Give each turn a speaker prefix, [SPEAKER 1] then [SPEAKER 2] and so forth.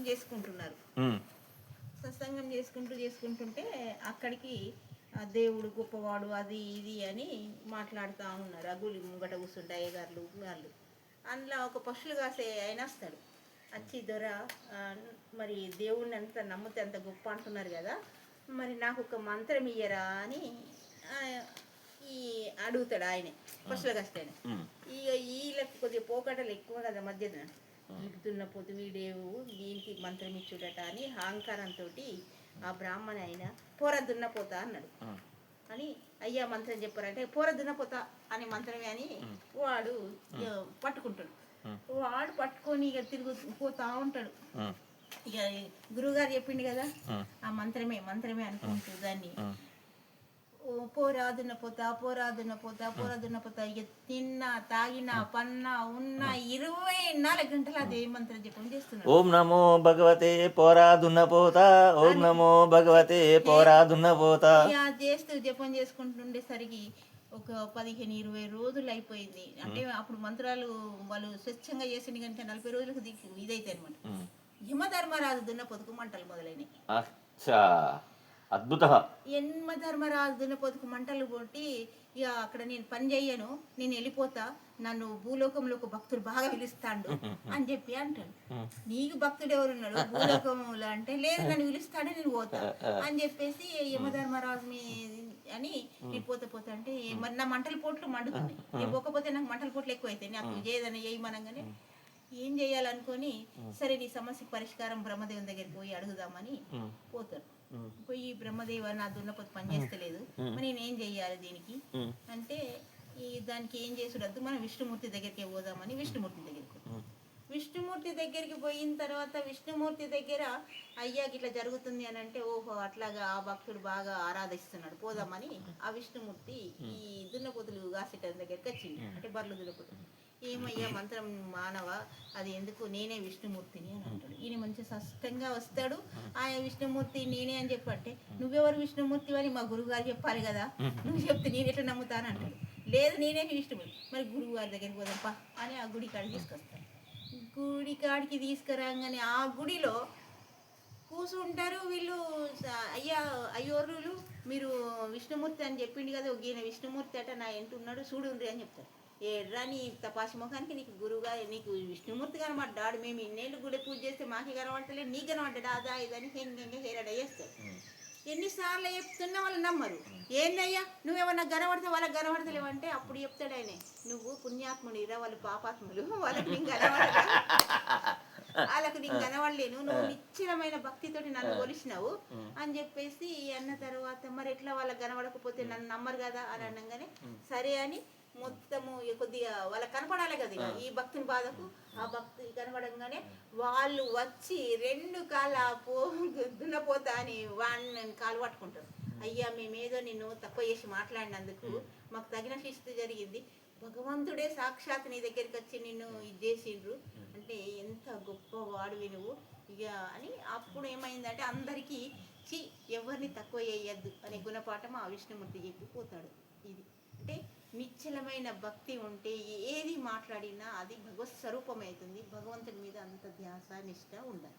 [SPEAKER 1] సత్సంగం చేసుకుంటున్నారు. సత్సంగం చేసుకుంటుంటే అక్కడికి దేవుడు గొప్పవాడు అది ఇది అని మాట్లాడుతూ ఉన్నారు. ఆ గుడి ముంగట కూర్చుంటే అయ్యగారులు వాళ్ళు. అందులో ఒక పశువులు కాసే ఆయన వస్తాడు. వచ్చి దొర మరి దేవుడిని అంత నమ్మితే అంత గొప్ప అంటున్నారు కదా, మరి నాకు ఒక మంత్రం ఇయ్యరా అని ఈ అడుగుతాడు ఆయనే, పశువుల కాస్తాయని. ఇక వీళ్ళకి కొద్దిగా పోకటలు ఎక్కువ కదా మధ్యన, ఇడుతున్న పొద్దు వీడేవు దీనికి మంత్రం ఇచ్చుడట అని అహంకారంతో ఆ బ్రాహ్మణ ఆయన పోర దున్నపోతా అన్నాడు. అని అయ్యా మంత్రం చెప్పారంటే పోర దున్నపోతా అనే మంత్రమే అని వాడు పట్టుకుంటాడు. వాడు పట్టుకొని ఇక పోతా ఉంటాడు. ఇక గురువుగారు చెప్పిండు కదా ఆ మంత్రమే అనుకుంటూ దాన్ని పోరాదున్న పోతా ఇక తిన్నా తాగినా పన్నా ఉన్నా 24 గంటలు అదే మంత్రం జపం చేస్తున్నాడు.
[SPEAKER 2] ఓం నమో భగవతే పోరాదున్నపోతా, ఓం నమో భగవతే పోరాదున్నపోతా
[SPEAKER 1] చేస్తూ జపం చేసుకుంటుండేసరికి ఒక 15-20 రోజులు అయిపోయింది. అంటే అప్పుడు మంత్రాలు వాళ్ళు స్వచ్ఛంగా చేసింది కనుక 40 రోజులకు ఇదైతే అనమాట. యమధర్మరాజు దున్నపోతుకు మంటలు మొదలైనవి.
[SPEAKER 2] అద్భుత.
[SPEAKER 1] యమధర్మరాజు దున్నపోతుకు మంటలు కొట్టి ఇక అక్కడ నేను పని చెయ్యను, నేను వెళ్ళిపోతా, నన్ను భూలోకంలో ఒక భక్తుడు బాగా పిలుస్తాడు అని చెప్పి అంటాడు. నీకు భక్తుడు ఎవరున్నాడు భూలోకంలో అంటే, లేదు నన్ను పిలుస్తాడే నేను పోతా అని చెప్పేసి యమధర్మరాజు అని నేను పోతా అంటే మరి నా మంటల పోట్లు మండుతున్నాయి, నేను పోకపోతే నాకు మంటల పోట్లు ఎక్కువ అవుతాయి, నాకు ఏదైనా చేయమనగానే ఏం చేయాలనుకొని సరే నీ సమస్యకి పరిష్కారం బ్రహ్మదేవుని దగ్గరికి పోయి అడుగుదామని పోతాడు. పోయి బ్రహ్మదేవ నా దున్నపోతు పని చేస్తలేదు, మరి నేనేం చెయ్యాలి దీనికి అంటే దానికి ఏం చేసుడద్దు మనం విష్ణుమూర్తి దగ్గరికి పోదామని విష్ణుమూర్తి దగ్గరికి పోయిన తర్వాత విష్ణుమూర్తి దగ్గర అయ్యాకి ఇట్లా జరుగుతుంది అని అంటే ఓహో అట్లాగా ఆ భక్తుడు బాగా ఆరాధిస్తున్నాడు పోదామని ఆ విష్ణుమూర్తి ఈ దున్నపోతులు కాసేట దగ్గరికి వచ్చింది. అంటే బర్రెలు దున్నపోతులు ఏమయ్యా మంత్రం మానవ అది ఎందుకు, నేనే విష్ణుమూర్తిని అని అంటాడు. ఈయన మంచి స్పష్టంగా వస్తాడు. ఆయన విష్ణుమూర్తి నేనే అని చెప్పంటే నువ్వెవరు విష్ణుమూర్తి అని మా గురువు గారు చెప్పాలి కదా, నువ్వు చెప్తే నేను ఎట్లా నమ్ముతాను అంటాడు. లేదు నేనే విష్ణుమూర్తి, మరి గురువు గారి దగ్గరికి పోదాంపా అని ఆ గుడి కాడికి తీసుకొస్తాడు. గుడి కాడికి తీసుకురాగానే ఆ గుడిలో కూర్చుంటారు వీళ్ళు. అయ్యోరులు మీరు విష్ణుమూర్తి అని చెప్పిండు కదా, ఈయన విష్ణుమూర్తి అట నా ఎంటున్నాడు చూడుండ్రి అని చెప్తారు. ఎర్రా నీ తపాసి ముఖానికి నీకు గురువుగా నీకు విష్ణుమూర్తి కనబడ్డాడు, మేము ఇన్నేళ్ళు గుడి పూజ చేస్తే మాకే కనబడతలేదు, నీకు కనబడ్డాడు అదా ఇదని హెంగంగా హేరడ చేస్తారు. ఎన్నిసార్లు చెప్తున్నా వాళ్ళు నమ్మరు. ఏందయ్యా నువ్వేమన్నా కనబడితే వాళ్ళకి కనబడతలేవంటే అప్పుడు చెప్తాడు ఆయన, నువ్వు పుణ్యాత్ముడిరా వాళ్ళు పాపాత్ములు, వాళ్ళకి నీకు కనబడదా, వాళ్ళకి నీకు కనబడలేను, నువ్వు నిశ్చలమైన భక్తితోటి నన్ను కొలిసినావు అని చెప్పేసి అన్న తర్వాత మరి ఎట్లా వాళ్ళకి కనబడకపోతే నన్ను నమ్మరు కదా అని అనగానే సరే అని మొత్తము కొద్దిగా వాళ్ళకి కనపడాలి కదా ఈ భక్తుని బాధకు. ఆ భక్తి కనపడంగానే వాళ్ళు వచ్చి 2 కాళ్ళ దున్నపోతా అని వాడిని కాలు పట్టుకుంటారు. అయ్యా మేమేదో నిన్ను తక్కువ చేసి మాట్లాడినందుకు మాకు తగిన శిస్తు జరిగింది, భగవంతుడే సాక్షాత్ నీ దగ్గరికి వచ్చి నిన్ను ఇది చేసిండ్రు అంటే ఎంత గొప్ప వాడివి నువ్వు ఇక అని. అప్పుడు ఏమైందంటే అందరికీ ఎవరిని తక్కువ చేయొద్దు అనే గుణపాఠం ఆ విష్ణుమూర్తి చెప్పిపోతాడు. ఇది అంటే నిశ్చలమైన భక్తి ఉంటే ఏది మాట్లాడినా అది భగవత్ స్వరూపమవుతుంది. భగవంతుడి మీద అంత ధ్యాస నిష్ట ఉండాలి.